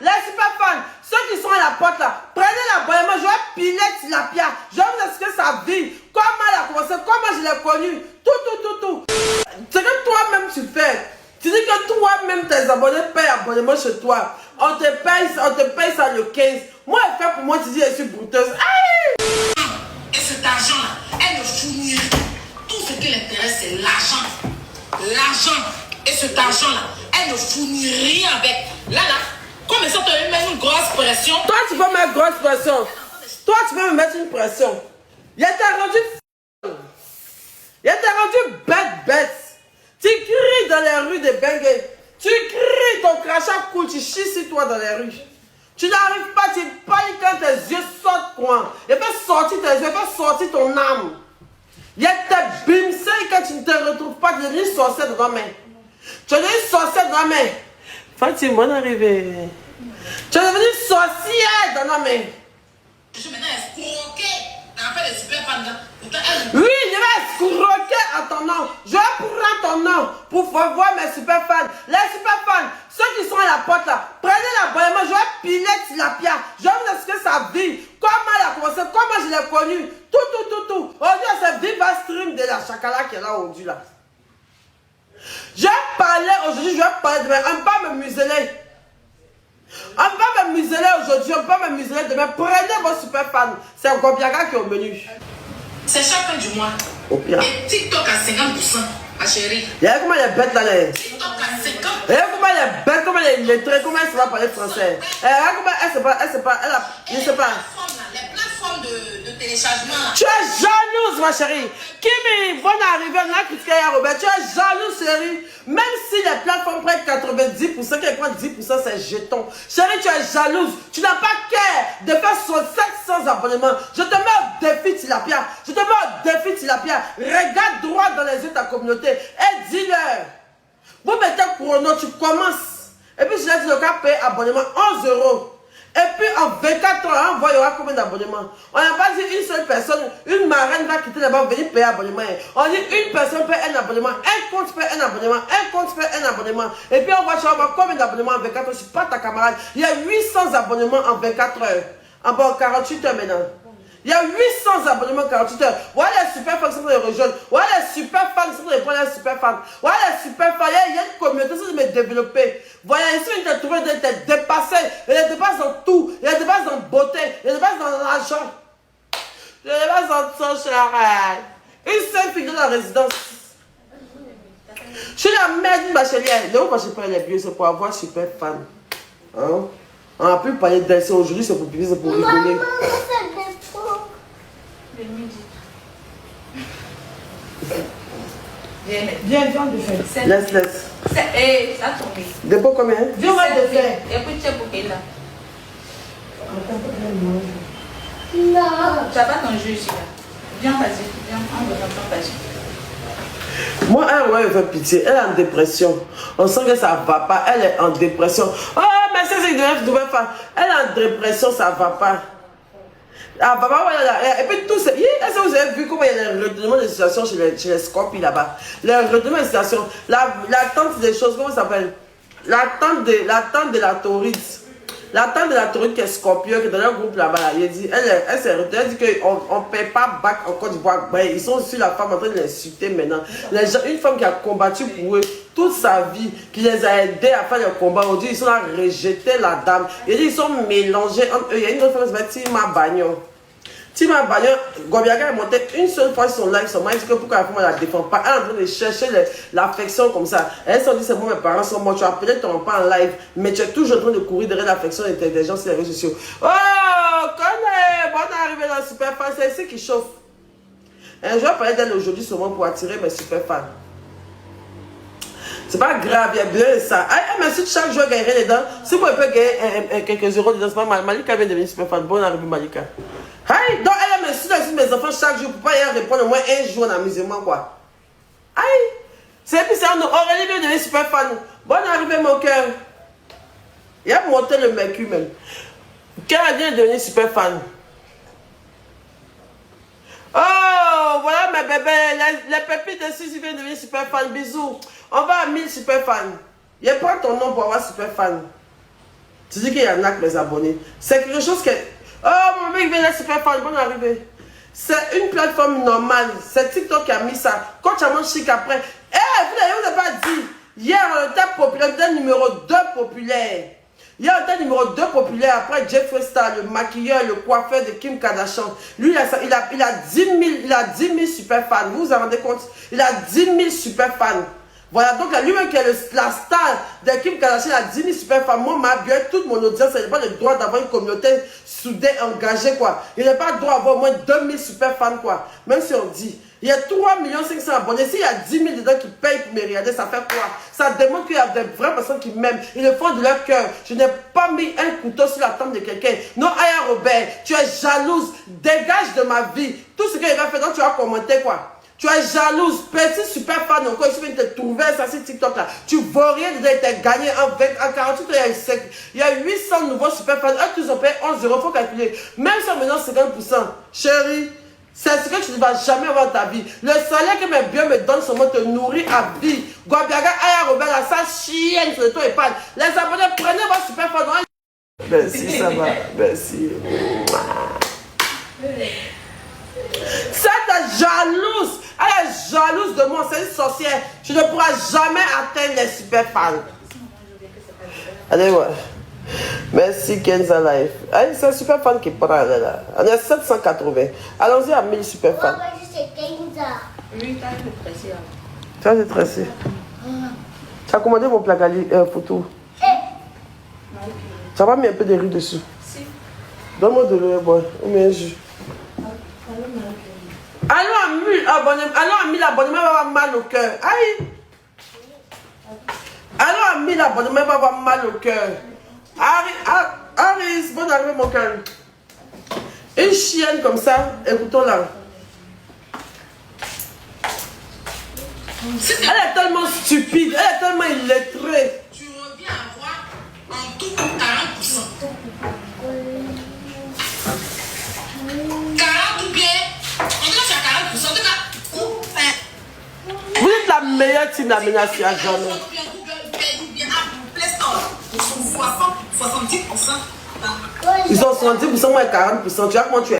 les super fans, ceux qui sont à la porte là, prenez l'abonnement, je vais piler Tilapia, je vais vous expliquer sa vie, comment elle a commencé, comment je l'ai connue, tout. C'est que toi-même tu fais. Tu dis que toi-même tes abonnés payent abonnement chez toi. On te paye ça le 15. Moi, elle fait pour moi, tu dis, je suis brouteuse. Aïe! Et cet argent-là, elle ne fournit rien. Tout ce qui l'intéresse, c'est l'argent. L'argent. Et cet argent-là, elle ne fournit rien avec. Là, comme ça, tu veux mettre une grosse pression. Toi, tu veux mettre grosse pression. Toi, tu veux me mettre une pression. Il t'a rendu il t'a rendu bête. Tu cries dans les rues de Bengue. Tu cries, ton crachat coule, tu chies sur toi dans les rues. Tu n'arrives pas, tu paniques quand tes yeux sortent quoi. Il fait sortir tes yeux, il fait sortir ton âme. Il t'a bimsé quand tu ne te retrouves pas, tu es devenu sorcière dans la main. Tu es devenu sorcière dans la main. Fatima, bonne arrivée. Tu es devenu sorcière dans la main. Je suis maintenant escroquée. En fait, les super fans là. Oui, je vais escroquer en ton nom. Je vais prendre ton nom pour voir mes super fans. Les super fans, ceux qui sont à la porte là, prenez l'abonnement, je vais piler Tilapia. Je vais vous expliquer sa vie, comment elle a commencé, comment je l'ai connue, tout. Aujourd'hui, c'est Viva Stream de la Chakala qui est là aujourd'hui là. Je vais parler aujourd'hui, je vais parler demain. On va me museler. On va me museler aujourd'hui, on va me museler demain. Prenez vos super fans. C'est un Gobiaga qui est au menu. C'est chacun du mois. Au pire. Et TikTok à 50%, ma chérie. Il y a comment les bêtes là. TikTok à 50%. Il y a comment les bêtes, comment les lettrés, comment elle se va parler français. Comment elle se parle, je sais pas. Les plateformes de téléchargement là. Tu es jalouse, ma chérie. Kimi, bonne arrivée, on a critiqué à Robert. Tu es jalouse, chérie. Même si les plateformes prennent 90%, qu'elles prennent 10%, c'est jeton. Chérie, tu es jalouse. Tu n'as pas cœur de faire 700 abonnements. Je te mets au défi, Tilapia. Je te mets au défi, Tilapia. Regarde droit dans les yeux de ta communauté et dis-leur. Vous mettez chrono, tu commences. Et puis, je l'ai dit, le cas paye abonnement 11 €. Et puis en 24 heures, on voit il y aura combien d'abonnements. On n'a pas dit une seule personne, une marraine va quitter là-bas, venir payer abonnement. On dit une personne paye un abonnement, un compte paye un abonnement, un compte paye un abonnement. Et puis on voit combien d'abonnements en 24 heures. Je ne suis pas ta camarade. Il y a 800 abonnements en 24 heures. En bon, 48 heures maintenant. Il y a 800 abonnements en 48 heures. Voilà les super fans qui sont les rejoindre. Voilà les super fans qui sont les premiers super fans. Voilà les super fans. Il y a une communauté qui me développer. Voilà, ici, il t'a trouvé d'être dépassé. Il les dépasse dans tout. Il les dépasse dans beauté. Il les dépasse dans l'argent. Il les dépasse dans son cher. Une seule fille dans la résidence. Je suis la mère d'une bachelière. Là où je prends les vieux, c'est pour avoir super fans. Hein? On a pu parler d'elle. Aujourd'hui, c'est pour publier, c'est pour rigoler. Viens de faire. Laisse. Eh, ça tombe. Dépôt combien? Viens de faire. Écoute, tu es pour là. Non. Tu n'as pas ton jeu ici là. Viens, vas-y. Viens, on va faire vas-y. Moi, elle fait pitié. Elle est en dépression. On sent que ça ne va pas. Elle est en dépression. Oh, mais c'est ce que je devais faire. Elle est en dépression, ça ne va pas. Ah, papa, voilà. Et puis tout ça. Est-ce que vous avez vu comment il y a les retournements de situation chez les Scorpions là-bas? Les retournements de situation. L'attente des choses, comment ça s'appelle? L'attente de la tauride. L'attente de la tauride qui est Scorpion, qui est dans leur groupe là-bas. Il dit, elle s'est retenue. Elle dit qu'on ne paie pas bac en Côte d'Ivoire. Ben, ils sont sur la femme en train de l'insulter maintenant. Les gens, une femme qui a combattu pour eux toute sa vie, qui les a aidés à faire le combat. Aujourd'hui, ils sont là à rejeter la dame. Ils sont mélangés entre eux. Il y a une autre femme qui s'appelle Tima Bagnon. Tima Bagnon, Gobiaga est monté une seule fois sur son live. Son mari dit que pourquoi la femme ne la défend pas. Elle est en train de chercher l'affection comme ça. Elle s'est dit, c'est bon, mes parents sont morts. Tu as peut-être ton pas en live, mais tu es toujours en train de courir derrière l'affection des gens sur les réseaux sociaux. Oh, connais, bonne arrivée dans le super fan. C'est ici qui chauffe. Je vais parler d'elle aujourd'hui seulement pour attirer mes super fans. C'est pas grave, il y a besoin de ça. Mais si chaque joueur gagnerait dedans, si vous pouvez gagner quelques euros dedans, c'est pas mal. Malika vient de devenir super fan. Bonne arrivée, Malika. Aïe, donc elle me suit mes enfants chaque jour pour pas y répondre au moins un jour en amusement, quoi. Aïe, c'est puis ça, Aurélie vient de devenir super fan. Bonne arrivée, mon cœur. Il a monté le mercure même. Quand vient de devenir super fan. Oh, voilà mes bébés, les pépites de Suzy viennent de devenir super fan. Bisous. On va à 1000 super fans. Il prend ton nom pour avoir super fan. Tu dis qu'il y en a que mes abonnés. C'est quelque chose que... Oh, mon mec vient de super fan, bonne arrivée. C'est une plateforme normale. C'est TikTok qui a mis ça. Quand tu as mon chic après. Eh, vous n'avez pas dit. Hier, on était populaire, on était numéro 2 populaire. Hier, on était numéro 2 populaire. Après, Jeffree Star, le maquilleur, le coiffeur de Kim Kardashian. Lui, il a 10 000 super fans. Vous vous rendez compte? Il a 10 000 super fans. Voilà, donc lui-même qui est la star de Kim Kardashian, il a 10 000 super fans. Moi, ma bien, toute mon audience, il n'a pas le droit d'avoir une communauté soudée, engagée, quoi. Il n'a pas le droit d'avoir au moins 2 000 super fans, quoi. Même si on dit, il y a 3 500 000 abonnés. S'il y a 10 000 dedans qui payent pour me regarder, ça fait quoi? Ça démontre qu'il y a des vraies personnes qui m'aiment. Ils le font de leur cœur. Je n'ai pas mis un couteau sur la tempe de quelqu'un. Non, Aya Robert, tu es jalouse. Dégage de ma vie. Tout ce qu'il va faire, donc tu vas commenter, quoi. Tu es jalouse, petit super fan encore, je viens de te trouver ça sur TikTok là. Tu vaux rien, tu as gagné en 48 heures, il y a 800 nouveaux super fans. Eux, ils ont payé 11 €, il faut calculer. Même si on maintenant 50%, chérie, c'est ce que tu ne vas jamais avoir dans ta vie. Le salaire que mes biens me donnent seulement te nourrit à vie. Gwabiaga, Aya Robert, là, ça chienne sur le toit et pas. Les abonnés, prenez vos super fans. Merci, ça va. Merci. Ça t'es jalouse. Elle est jalouse de moi, c'est une sorcière. Je ne pourrai jamais atteindre les super fans. Allez, ouais. Merci Kenza Life. Allez, c'est un super fan qui prend là. On est 780. Allons-y à 1000 super fans. Oui, tu as été pressé. Tu as été tressé. Tu as commandé mon plat photo. Tu n'as pas mis un peu de riz dessus. Si. Donne-moi de l'eau, boy. Ou bien un jus. Allons à 1000 abonnements, va avoir mal au cœur. Aïe. Allons à 1000 abonnements, va avoir mal au cœur. Aris, bonne arrivée mon cœur. Une chienne comme ça, écoutons-la. Elle est tellement stupide, elle est tellement illettrée. Tu reviens à avoir en tout 40%. 40 ou bien, on dit que tu as 40%, en tout cas, Vous êtes la meilleure team d'aménagement à jamais. Ils ont 70%, moi 40%. Tu vois comment tu es.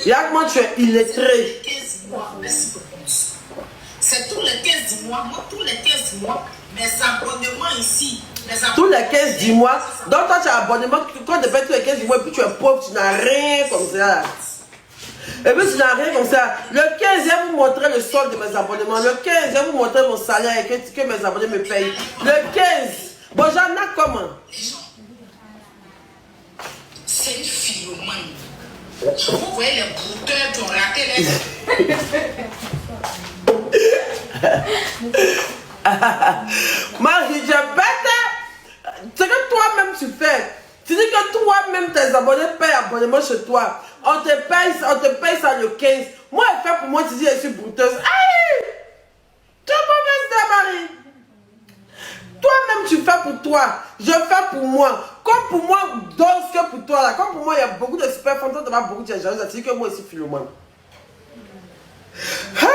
Regarde comment tu es illettré. C'est tous les 15 du mois. Moi, tous les 15 du mois, mes abonnements ici. Tous les 15 du mois. Donc toi tu as abonnement. Quand tu payes tous les 15 du mois, et puis tu es pauvre, tu n'as rien comme ça. Et puis tu n'as rien comme ça. Le 15, je vais vous montrer le solde de mes abonnements. Le 15, je vais vous montrer mon salaire et que mes abonnés me payent. Le 15. Bon, j'en ai comment? C'est une philomane. Vous voyez les brouteurs qui ont raté les... Marie, je bête. C'est que toi-même tu fais. Tu dis que toi-même tes abonnés payent abonnement chez toi. On te paye ça le 15. Moi, elle fait pour moi, tu dis je suis brouteuse. Aïe! Tu es mauvaise, Marie. Toi-même, tu fais pour toi. Je fais pour moi. Comme pour moi, donc que pour toi. Là. Comme pour moi, il y a beaucoup de super fans. Toi, tu as beaucoup de gens. Tu dis que moi aussi, Philomane. Hey!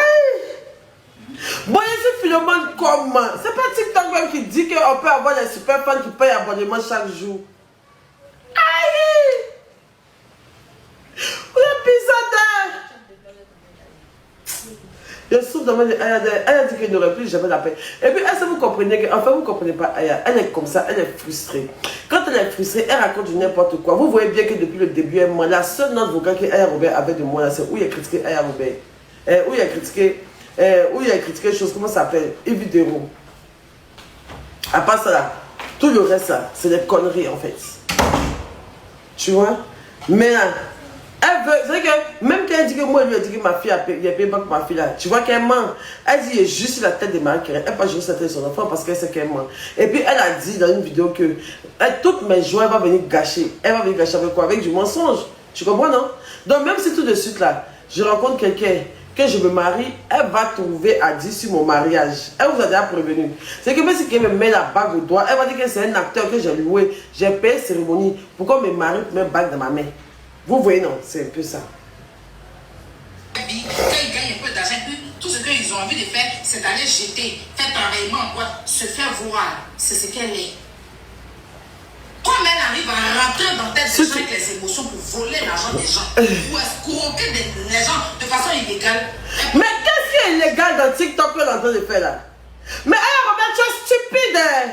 Bon, je suis Philomane comment? C'est pas TikTok même qui dit qu'on peut avoir des super fans qui payent abonnement chaque jour. Aïe! Vous êtes pissateur! Je souffre de moi. Elle a dit qu'elle n'aurait plus jamais la paix. Et puis, est-ce que vous comprenez que, enfin, vous ne comprenez pas Aya. Elle est comme ça, elle est frustrée. Quand elle est frustrée, elle raconte du n'importe quoi. Vous voyez bien que depuis le début, elle ment. La seule note vocale que Aya Robert avait de moi, c'est où il a critiqué Aya Robert. Où il a critiqué les choses, comment ça s'appelle? Une vidéo. À part ça là, tout le reste là, c'est des conneries en fait. Tu vois? Mais là, elle veut, c'est vrai que même quand elle dit que moi, elle lui a dit que ma fille a payé pas pour ma fille là, tu vois qu'elle ment. Elle dit, il est juste sur la tête de Marie-Kérène. Elle n'a pas juste la tête de son enfant parce qu'elle sait qu'elle ment. Et puis elle a dit dans une vidéo que toutes mes joies, elle va venir gâcher. Elle va venir gâcher avec quoi? Avec du mensonge. Tu comprends, non? Donc même si tout de suite là, je rencontre quelqu'un, que je me marie, elle va trouver à dire sur mon mariage. Elle vous a déjà prévenu. C'est que même si quelqu'un me met la bague au doigt, elle va dire que c'est un acteur que j'ai loué. J'ai payé cérémonie. Pourquoi me marie pour mettre bague dans ma main? Vous voyez, non? C'est un peu ça. Quand ils gagnent un peu d'argent, tout ce qu'ils ont envie de faire, c'est d'aller jeter, faire travailler en quoi, se faire voir. C'est ce qu'elle est. Comme elle arrive à rentrer dans tête des gens avec les émotions pour voler l'argent des gens, pour escroquer les gens de façon illégale. Mais qu'est-ce qui est illégal dans TikTok qu'elle est en train de faire là? Mais elle, Robert, tu es stupide. Hein?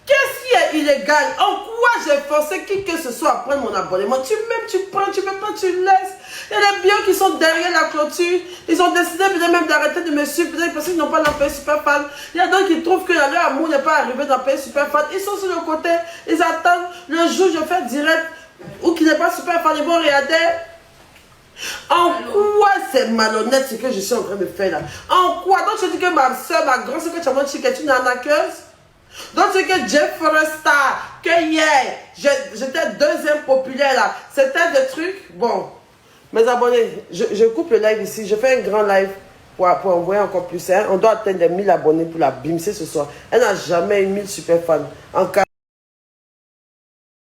Qu'est-ce qui est illégal? En quoi j'ai forcé qui que ce soit à prendre mon abonnement? Tu prends, tu veux pas, tu laisses. Il y a des biens qui sont derrière la clôture. Ils ont décidé peut-être même d'arrêter de me suivre, peut-être parce qu'ils n'ont pas l'empire super fan. Il y a d'autres qui trouvent que leur amour n'est pas arrivé dans l'empire super fan. Ils sont sur le côté, ils attendent le jour où je fais direct ou qui n'est pas super fan. Ils vont regarder. En quoi c'est malhonnête ce que je suis en train de faire là? En quoi? Donc je dis que ma soeur, ma grande soeur que tu as montré est une arnaqueuse? Donc c'est que Jeff Forrester, que hier, j'étais deuxième populaire là, c'était des trucs, bon, mes abonnés, je coupe le live ici, je fais un grand live pour envoyer encore plus, hein. On doit atteindre les 1000 abonnés pour la bimser ce soir. Elle n'a jamais eu 1000 super fans, en cas